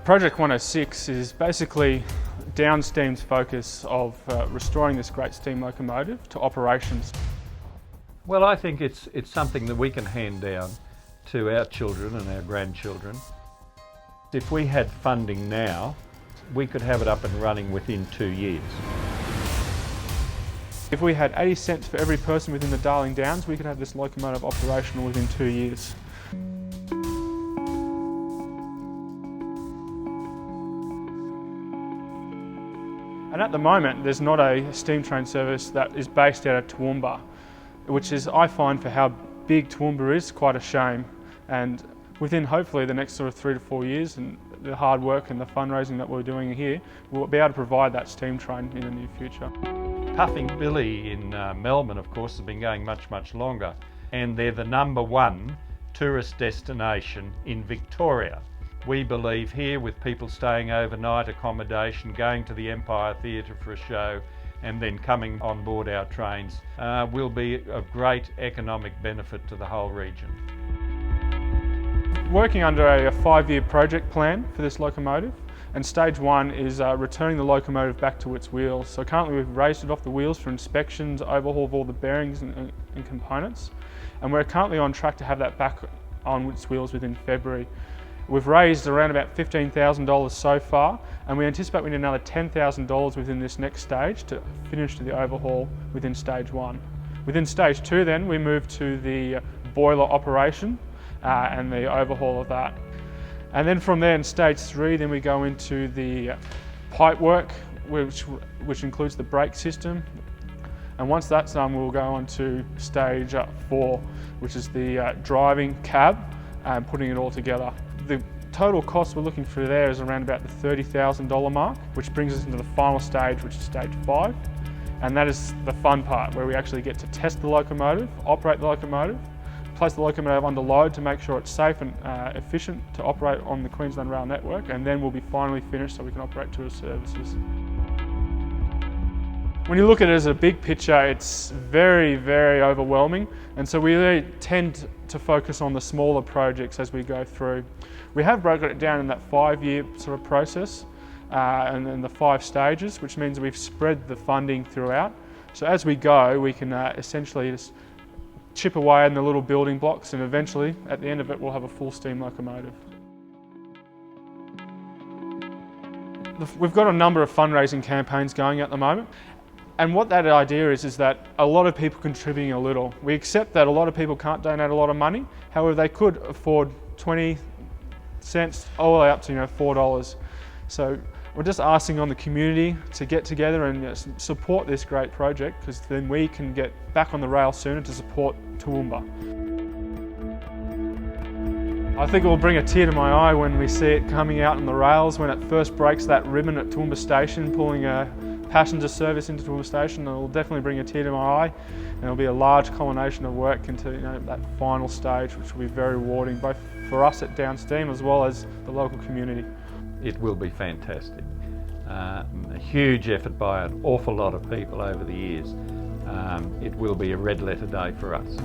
Project 106 is basically DownsSteam's focus of restoring this great steam locomotive to operations. Well, I think it's something that we can hand down to our children and our grandchildren. If we had funding now, we could have it up and running within 2 years. If we had 80 cents for every person within the Darling Downs, we could have this locomotive operational within 2 years. And at the moment, there's not a steam train service that is based out of Toowoomba, which is, I find, for how big Toowoomba is, quite a shame. And within hopefully the next sort of 3 to 4 years, and the hard work and the fundraising that we're doing here, we'll be able to provide that steam train in the near future. Puffing Billy in Melbourne, of course, has been going much longer, and they're the #1 tourist destination in Victoria. We believe here, with people staying overnight accommodation, going to the Empire Theatre for a show, and then coming on board our trains, will be of great economic benefit to the whole region. Working under a 5-year project plan for this locomotive, and stage 1 is returning the locomotive back to its wheels. So currently we've raised it off the wheels for inspections, overhaul of all the bearings and components, and we're currently on track to have that back on its wheels within February. We've raised around about $15,000 so far, and we anticipate we need another $10,000 within this next stage to finish the overhaul within stage 1. Within stage 2 then, we move to the boiler operation and the overhaul of that. And then from there in stage 3, then we go into the pipe work, which includes the brake system. And once that's done, we'll go on to stage 4, which is the driving cab and putting it all together. The total cost we're looking for there is around about the $30,000 mark, which brings us into the final stage, which is stage 5. And that is the fun part, where we actually get to test the locomotive, operate the locomotive, place the locomotive under load to make sure it's safe and efficient to operate on the Queensland Rail network, and then we'll be finally finished so we can operate tourist services. When you look at it as a big picture, it's very overwhelming, and so we really tend to focus on the smaller projects as we go through. We have broken it down in that 5-year sort of process and then the 5 stages, which means we've spread the funding throughout. So as we go, we can essentially just chip away in the little building blocks, and eventually, at the end of it, we'll have a full steam locomotive. We've got a number of fundraising campaigns going at the moment. And what that idea is that a lot of people contributing a little. We accept that a lot of people can't donate a lot of money. However, they could afford 20 cents all the way up to $4. So we're just asking on the community to get together and support this great project, because then we can get back on the rail sooner to support Toowoomba. I think it will bring a tear to my eye when we see it coming out on the rails, when it first breaks that ribbon at Toowoomba Station, pulling a passenger service into Toowoomba Station. It will definitely bring a tear to my eye, and it'll be a large culmination of work into that final stage, which will be very rewarding, both for us at DownsSteam as well as the local community. It will be fantastic. A huge effort by an awful lot of people over the years. It will be a red letter day for us.